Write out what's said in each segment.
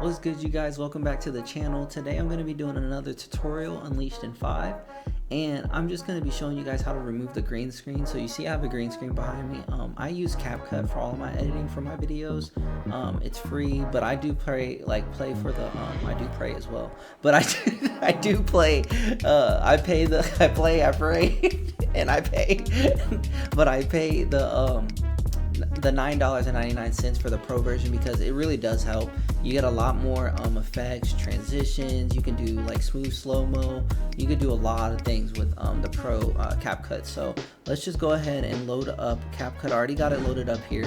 What's good, you guys? Welcome back to the channel. Today I'm going to be doing another tutorial, Unleashed in 5, and I'm just going to be showing you guys how to remove the green screen. So you see I have a green screen behind me. I use CapCut for all of my editing for my videos. It's free, but I do play for the I do pray as well, but I do play. I pay and I pay but I pay the $9.99 for the pro version because it really does help. You get a lot more effects, transitions. You can do like smooth slow-mo. You can do a lot of things with the pro CapCut. So let's just go ahead and load up CapCut. I already got it loaded up here,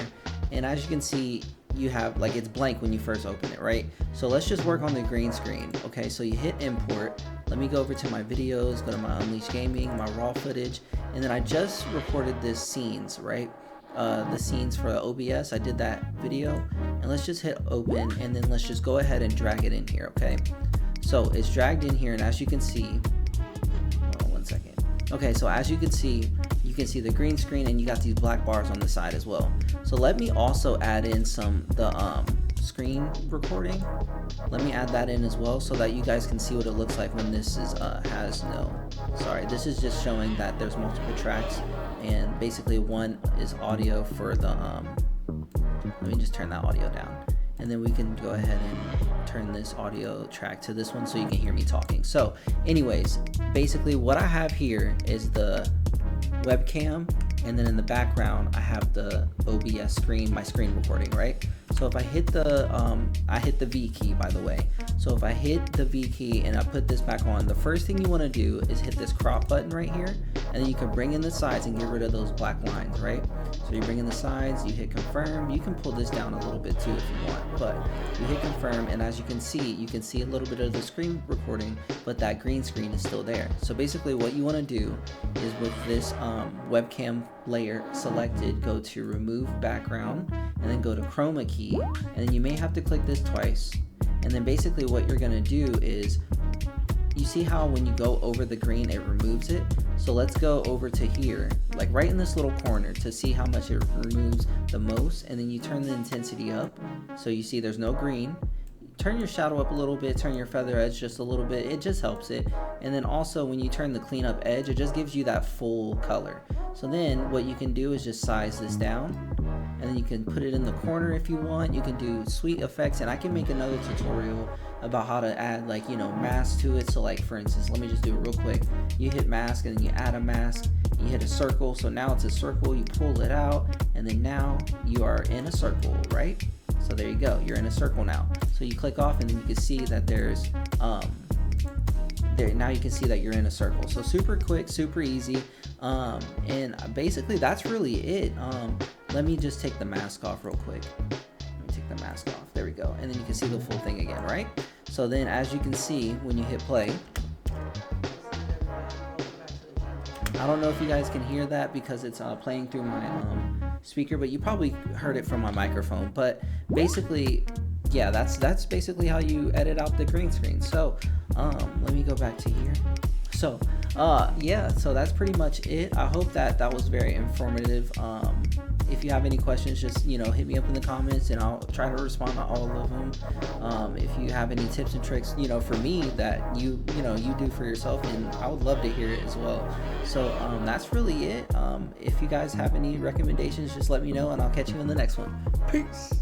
and as you can see, you have it's blank when you first open it, right? So let's just work on the green screen. Okay, so you hit import. Let me go over to my videos, go to my Unleashed Gaming, my raw footage, and then I just recorded this scenes, right? The scenes for the OBS. I did that video, and let's just hit open, and then let's just go ahead and drag it in here. Okay, so it's dragged in here, and as you can see, hold on 1 second. Okay, so as you can see the green screen, and you got these black bars on the side as well. So let me also add in the screen recording. Let me add that in as well, so that you guys can see what it looks like when this is this is just showing that there's multiple tracks, and basically one is audio for the let me just turn that audio down, and then we can go ahead and turn this audio track to this one so you can hear me talking. So anyways, basically what I have here is the webcam, and then in the background I have the OBS screen, my screen recording, right? So if I hit the I hit the V key, by the way. So if I hit the V key and I put this back on, the first thing you want to do is hit this crop button right here, and then you can bring in the sides and get rid of those black lines, right? So you bring in the sides, you hit confirm. You can pull this down a little bit too if you want, but you hit confirm, and as you can see a little bit of the screen recording, but that green screen is still there. So basically what you want to do is, with this webcam layer selected, go to remove background, and then go to chroma key, and then you may have to click this twice, and then basically what you're gonna do is, you see how when you go over the green it removes it? So let's go over to here, like right in this little corner, to see how much it removes the most, and then you turn the intensity up so you see there's no green. Turn your shadow up a little bit, turn your feather edge just a little bit, it just helps it. And then also when you turn the clean up edge, it just gives you that full color. So then what you can do is just size this down, and then you can put it in the corner if you want. You can do sweet effects, and I can make another tutorial about how to add mask to it. So for instance, let me just do it real quick. You hit mask, and then you add a mask, you hit a circle, so now it's a circle, you pull it out, and then now you are in a circle, right? So there you go, you're in a circle now. So you click off, and then you can see that there's now you can see that you're in a circle. So super quick, super easy, and basically that's really it. Let me just take the mask off real quick. Let me take the mask off. There we go, and then you can see the full thing again, right? So then as you can see, when you hit play, I don't know if you guys can hear that because it's playing through my speaker, but you probably heard it from my microphone. But basically, yeah, that's basically how you edit out the green screen. So let me go back to here. So yeah, so that's pretty much it. I hope that was very informative. If you have any questions, just hit me up in the comments, and I'll try to respond to all of them. If you have any tips and tricks for me that you do for yourself, and I would love to hear it as well. So that's really it. If you guys have any recommendations, just let me know, and I'll catch you in the next one. Peace.